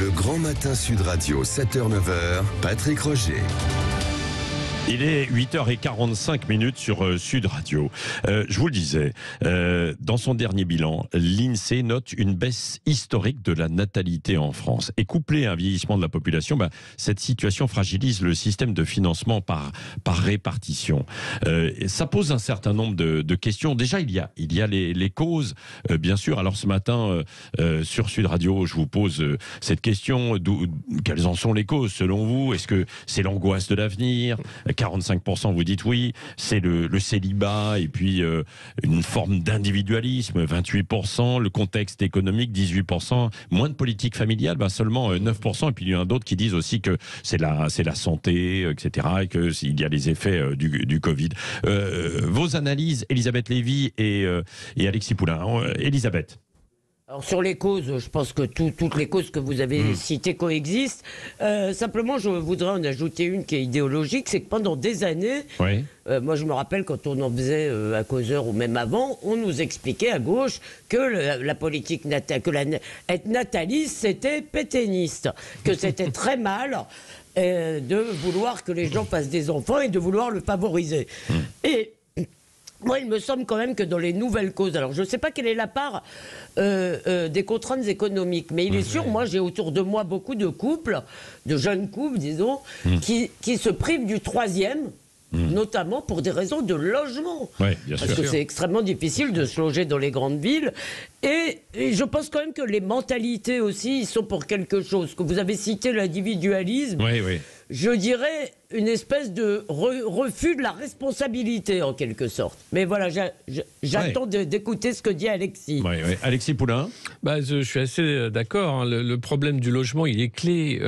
Le Grand Matin Sud Radio, 7h-9h, Patrick Roger. Il est 8h45 sur Sud Radio. Je vous le disais, dans son dernier bilan, l'INSEE note une baisse historique de la natalité en France. Et couplée à un vieillissement de la population, cette situation fragilise le système de financement par répartition. Ça pose un certain nombre de questions. Déjà, il y a les causes, bien sûr. Alors ce matin, sur Sud Radio, je vous pose cette question. Quelles en sont les causes selon vous? Est-ce que c'est l'angoisse de l'avenir? 45% vous dites oui, c'est le célibat et puis une forme d'individualisme, 28%, le contexte économique, 18%, moins de politique familiale, seulement 9%, et puis il y en a d'autres qui disent aussi que c'est la santé, etc., et qu'il y a les effets du Covid. Vos analyses, Elisabeth Lévy et Alexis Poulain. Elisabeth. Alors sur les causes, je pense que toutes les causes que vous avez citées coexistent. Simplement, je voudrais en ajouter une qui est idéologique, c'est que pendant des années, moi je me rappelle quand on en faisait à Causeur ou même avant, on nous expliquait à gauche que la politique être nataliste, c'était pétainiste, que c'était très mal de vouloir que les gens fassent des enfants et de vouloir le favoriser. Et moi, il me semble quand même que dans les nouvelles causes, alors je ne sais pas quelle est la part des contraintes économiques, mais il est sûr, moi j'ai autour de moi beaucoup de couples, de jeunes couples, disons, qui se privent du troisième, notamment pour des raisons de logement. Parce que c'est extrêmement difficile de se loger dans les grandes villes. Et je pense quand même que les mentalités aussi, ils sont pour quelque chose. Que vous avez cité l'individualisme. Je dirais une espèce de refus de la responsabilité, en quelque sorte. Mais voilà, j'attends d'écouter ce que dit Alexis. Alexis Poulain. Je suis assez d'accord. Hein. Le problème du logement, il est clé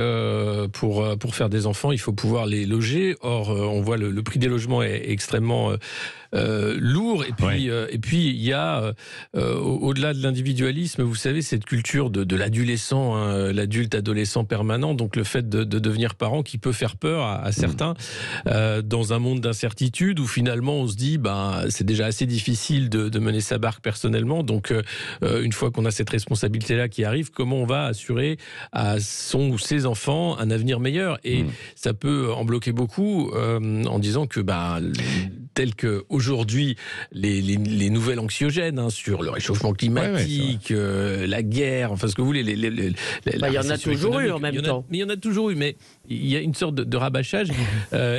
pour faire des enfants. Il faut pouvoir les loger. Or, on voit le prix des logements est extrêmement lourd. Et puis, il y a, au-delà de l'individualisme, vous savez, cette culture de l'adolescent, l'adulte adolescent permanent, donc le fait de devenir parent qui peut faire peur à certains dans un monde d'incertitude où finalement on se dit c'est déjà assez difficile de mener sa barque personnellement, donc une fois qu'on a cette responsabilité-là qui arrive, comment on va assurer à son ou ses enfants un avenir meilleur? Et ça peut en bloquer beaucoup en disant que tel qu'aujourd'hui, les nouvelles anxiogènes sur le réchauffement climatique, la guerre, enfin ce que vous voulez. Il y en a toujours eu en même temps. Mais il y en a toujours eu, mais il y a une sorte de rabâchage.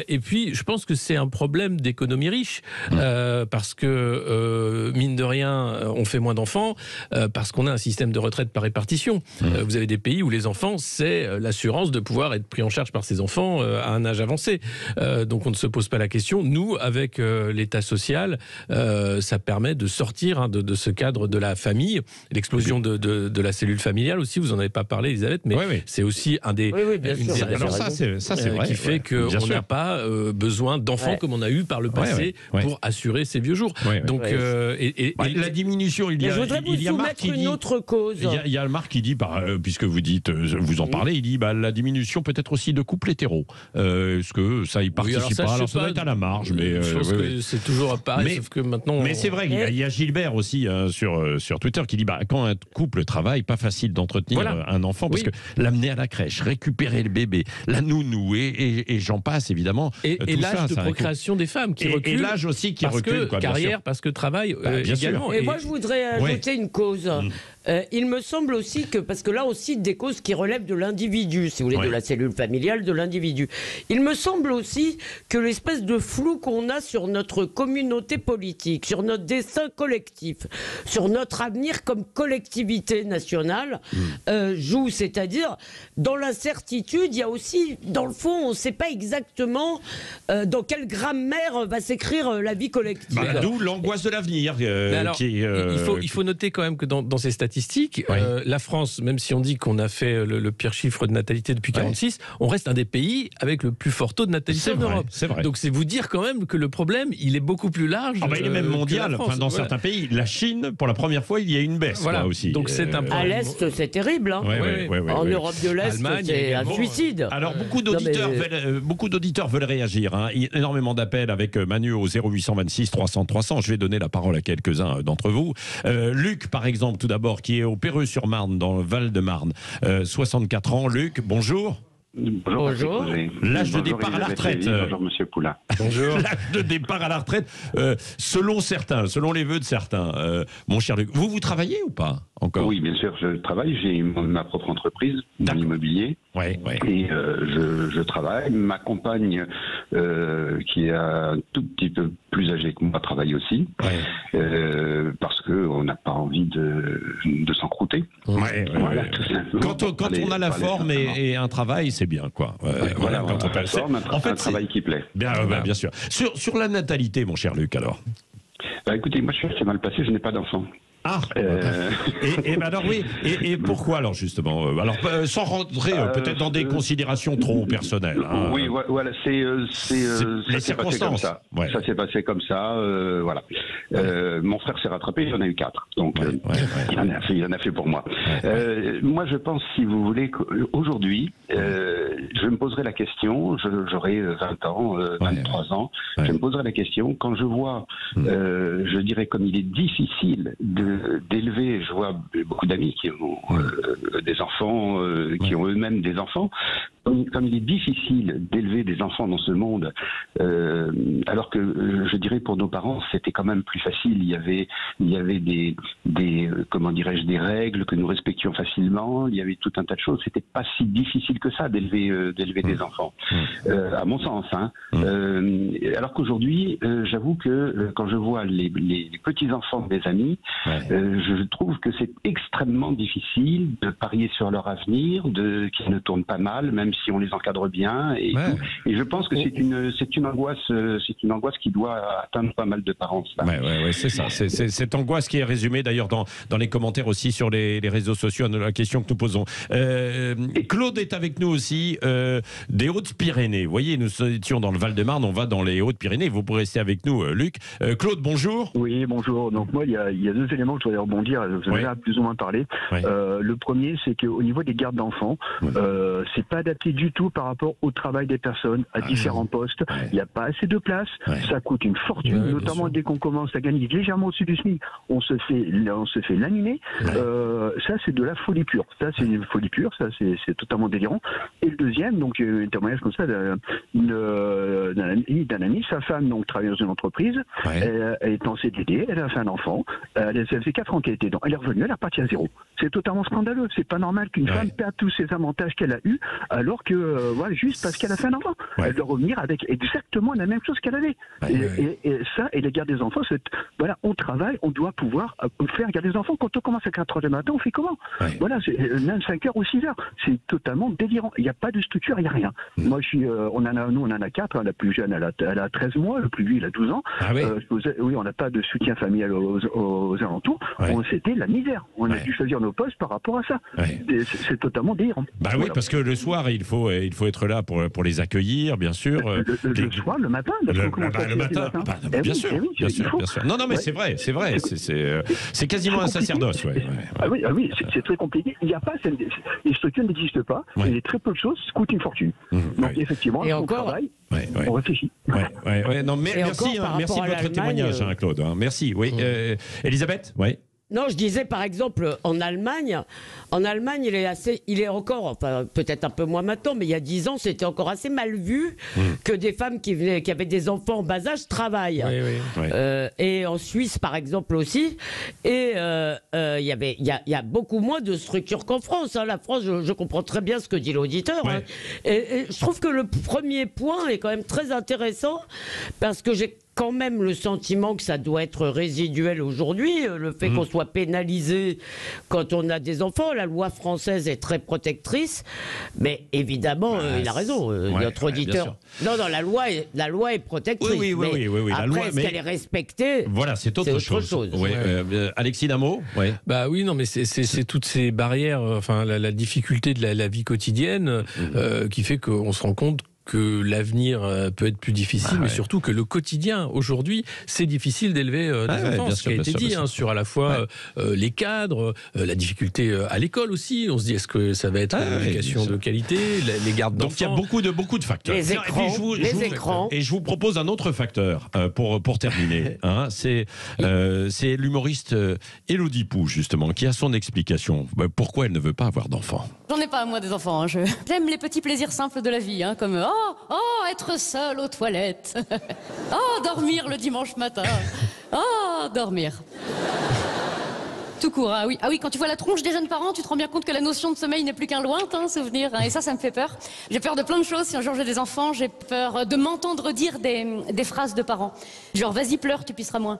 Et puis, je pense que c'est un problème d'économie riche, parce que, mine de rien, on fait moins d'enfants, parce qu'on a un système de retraite par répartition. Vous avez des pays où les enfants, c'est l'assurance de pouvoir être pris en charge par ses enfants à un âge avancé. Donc on ne se pose pas la question. Nous, avec l'État social, ça permet de sortir de ce cadre de la famille. L'explosion de la cellule familiale aussi, vous n'en avez pas parlé, Elisabeth, mais c'est aussi un des... Alors ça, c'est vrai. Qui fait qu'on n'a pas besoin d'enfants comme on a eu par le passé pour assurer ses vieux jours. Donc, la diminution, il y a Marc qui dit... une autre cause. Il y a Marc qui dit, puisque vous dites, vous en parlez, il dit la diminution peut-être aussi de couples hétéros. Est-ce que ça y participe pas? Alors ça doit être à la marge, mais... Je pense que c'est toujours pareil, sauf que maintenant... Mais c'est vrai, il y a Gilbert aussi sur Twitter qui dit, quand un couple travaille, pas facile d'entretenir un enfant, parce que l'amener à la crèche, récupérer le bébé, la nounou, et j'en passe, évidemment. Et l'âge de procréation des femmes qui recule. Et l'âge aussi qui recule. Carrière, parce que travail également. Et moi, je voudrais ajouter une cause. Il me semble aussi que, parce que là aussi, des causes qui relèvent de l'individu, si vous voulez, de la cellule familiale, de l'individu. Il me semble aussi que l'espèce de flou qu'on a sur notre communauté politique, sur notre destin collectif, sur notre avenir comme collectivité nationale, joue. C'est-à-dire, dans l'incertitude, il y a aussi, dans le fond, on ne sait pas exactement dans quelle grammaire va s'écrire la vie collective. D'où l'angoisse de l'avenir. Il faut noter quand même que dans ces statistiques, la France, même si on dit qu'on a fait le pire chiffre de natalité depuis 1946, on reste un des pays avec le plus fort taux de natalité en Europe. C'est vrai. Donc c'est vous dire quand même que le problème, il est beaucoup plus large. Il est même mondial. Dans certains pays, la Chine, pour la première fois, il y a une baisse aussi. Donc c'est un problème. À l'Est, c'est terrible. En Europe de l'Est, c'est un suicide. Alors beaucoup d'auditeurs veulent réagir. Il y a énormément d'appels avec Manu au 0826 300 300. Je vais donner la parole à quelques-uns d'entre vous. Luc, par exemple, tout d'abord, qui est au Perreux-sur-Marne, dans le Val-de-Marne. 64 ans. Luc, bonjour. Bonjour. L'âge de départ à la retraite. Bonjour Monsieur Poulain. Bonjour. L'âge de départ à la retraite, selon certains, selon les vœux de certains. Mon cher Luc, vous travaillez ou pas encore? Oui, bien sûr, je travaille. J'ai ma propre entreprise dans l'immobilier. Ouais. Et je travaille. Ma compagne, qui est un tout petit peu plus âgée que moi, travaille aussi. Parce qu'on n'a pas envie de s'encrouter. Voilà, tout simplement. Quand on a la forme et un travail, c'est bien, quoi. Voilà, quand on peut en fait, un travail qui plaît. Bien sûr. Sur la natalité, mon cher Luc, alors. Écoutez, moi je suis assez mal passé, je n'ai pas d'enfant. Ah et alors oui, et pourquoi alors justement alors sans rentrer peut-être dans des considérations trop personnelles. Hein. Oui, voilà, les circonstances. Ça s'est passé comme ça, voilà. Mon frère s'est rattrapé, il en a eu 4, donc il en a fait pour moi. Moi, je pense, si vous voulez, qu'aujourd'hui, je me poserai la question, j'aurai 20 ans, 23 ans, je me poserai la question quand je vois, je dirais comme il est difficile d'élever, je vois beaucoup d'amis qui ont des enfants, qui ont eux-mêmes des enfants, comme il est difficile d'élever des enfants dans ce monde, alors que je dirais pour nos parents c'était quand même plus facile. Il y avait des comment dirais-je, des règles que nous respections facilement. Il y avait tout un tas de choses. C'était pas si difficile que ça d'élever des enfants, à mon sens. Hein. Alors qu'aujourd'hui, j'avoue que quand je vois les petits enfants de mes amis, je trouve que c'est extrêmement difficile de parier sur leur avenir, qu'ils ne tournent pas mal, même si on les encadre bien. Et je pense que c'est une angoisse qui doit atteindre pas mal de parents. C'est ça. C'est cette angoisse qui est résumée d'ailleurs dans les commentaires aussi sur les réseaux sociaux à la question que nous posons. Claude est avec nous aussi, des Hautes-Pyrénées. Vous voyez, nous étions dans le Val-de-Marne, on va dans les Hautes-Pyrénées. Vous pourrez rester avec nous, Luc. Claude, bonjour. Oui, bonjour. Donc moi, il y a 2 éléments que je voudrais rebondir. Vous en avez plus ou moins parlé. Le premier, c'est qu'au niveau des gardes d'enfants, c'est pas adapté du tout par rapport au travail des personnes à différents postes. Il n'y a pas assez de place. Ça coûte une fortune, notamment dès qu'on commence à gagner légèrement au-dessus du SMIC. On se fait laminer. Ça, c'est de la folie pure. Ça, c'est une folie pure. Ça, c'est totalement délirant. Et le deuxième, donc un témoignage comme ça d'un ami, sa femme donc travaille dans une entreprise. Elle est en CDD, elle a fait un enfant. Elle fait 4 ans qu'elle était dedans. Elle est revenue, elle est repartie à zéro. C'est totalement scandaleux. C'est pas normal qu'une femme perde tous ses avantages qu'elle a eus, alors que juste parce qu'elle a fait un enfant, elle doit revenir avec exactement la même chose qu'elle avait. Et ça, et les gardes des enfants, on travaille, on doit pouvoir faire garder des enfants. Quand on commence à 4 heures du matin, on fait comment? Voilà, c'est même 5 heures ou 6 heures. C'est totalement délirant. Il n'y a pas de structure, il n'y a rien. Moi, on en a 4. La plus jeune, elle a 13 mois. Le plus vieux, il a 12 ans. On n'a pas de soutien familial aux alentours. C'était la misère. On a dû choisir nos postes par rapport à ça. C'est totalement délirant. Oui, parce que le soir, il faut être là pour les accueillir, bien sûr. Le soir, le matin. Le matin. Bien sûr. Non, mais c'est vrai. C'est quasiment un sacerdoce. Oui, c'est très compliqué. Il n'y a pas, les structures n'existent pas. Il y a très peu de choses, ça coûte une fortune. Donc effectivement, on travaille, on réfléchit. Non, merci de votre témoignage, Claude. Merci. Oui, Elisabeth. Non, je disais par exemple en Allemagne, il est encore, enfin peut-être un peu moins maintenant, mais il y a 10 ans, c'était encore assez mal vu que des femmes qui avaient des enfants en bas âge travaillent. Et en Suisse, par exemple aussi. Et il y a beaucoup moins de structures qu'en France. La France, je comprends très bien ce que dit l'auditeur. Et je trouve que le premier point est quand même très intéressant parce que j'ai quand même le sentiment que ça doit être résiduel aujourd'hui, le fait qu'on soit pénalisé quand on a des enfants. La loi française est très protectrice, mais évidemment, il a raison, notre auditeur. Non, la loi est protectrice. Oui. Après, la loi, est-ce qu'elle est respectée? Voilà, c'est autre chose. Alexis, d'un mot. Mais c'est toutes ces barrières, la difficulté de la vie quotidienne qui fait qu'on se rend compte que l'avenir peut être plus difficile, mais surtout que le quotidien, aujourd'hui, c'est difficile d'élever des enfants. Ce qui a été dit sur à la fois les cadres, la difficulté à l'école aussi. On se dit, est-ce que ça va être une éducation de qualité, les gardes d'enfants? Donc il y a beaucoup de facteurs. Les écrans. Et je vous propose un autre facteur pour terminer. C'est l'humoriste Élodie Pou, justement, qui a son explication. Pourquoi elle ne veut pas avoir d'enfants? J'en ai pas, moi, des enfants. J'aime les petits plaisirs simples de la vie, comme être seul aux toilettes, dormir le dimanche matin, dormir. Tout court, ah oui, quand tu vois la tronche des jeunes parents, tu te rends bien compte que la notion de sommeil n'est plus qu'un lointain souvenir, et ça me fait peur. J'ai peur de plein de choses, si un jour j'ai des enfants, j'ai peur de m'entendre dire des phrases de parents. Genre, vas-y pleure, tu pisseras moins.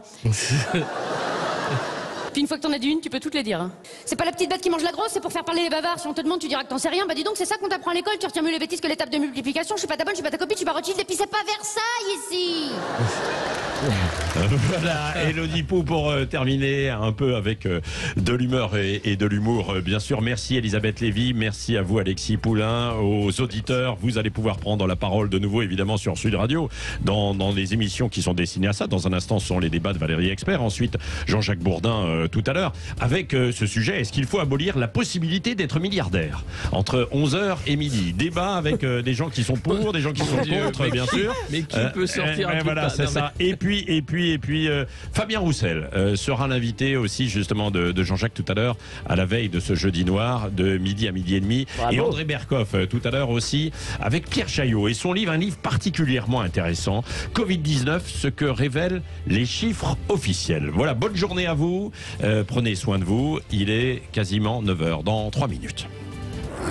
Puis une fois que t'en as dit une, tu peux toutes les dire. C'est pas la petite bête qui mange la grosse, c'est pour faire parler les bavards. Si on te demande, tu diras que t'en sais rien. Dis donc, c'est ça qu'on t'apprend à l'école, tu retiens mieux les bêtises que les tables de multiplication. Je suis pas ta bonne, je suis pas ta copine, je suis pas Rothschild, et puis c'est pas Versailles ici. Voilà, Élodie Pou pour terminer un peu avec de l'humeur et de l'humour, bien sûr. Merci Elisabeth Lévy, merci à vous Alexis Poulain, aux auditeurs. Vous allez pouvoir prendre la parole de nouveau, évidemment, sur Sud Radio, dans les émissions qui sont destinées à ça. Dans un instant, ce sont les débats de Valérie Expert. Ensuite, Jean-Jacques Bourdin tout à l'heure, avec ce sujet, est-ce qu'il faut abolir la possibilité d'être milliardaire? Entre 11h et midi. Débat avec des gens qui sont pour, des gens qui sont contre, bien sûr. Mais qui peut sortir un voilà, c'est ça. Et puis, Fabien Roussel sera l'invité aussi, justement, de Jean-Jacques tout à l'heure, à la veille de ce jeudi noir, de midi à midi et demi. Bravo. Et André Berkoff tout à l'heure aussi, avec Pierre Chaillot. Et son livre, un livre particulièrement intéressant, Covid-19, ce que révèlent les chiffres officiels. Voilà, bonne journée à vous. Prenez soin de vous. Il est quasiment 9h dans 3 minutes.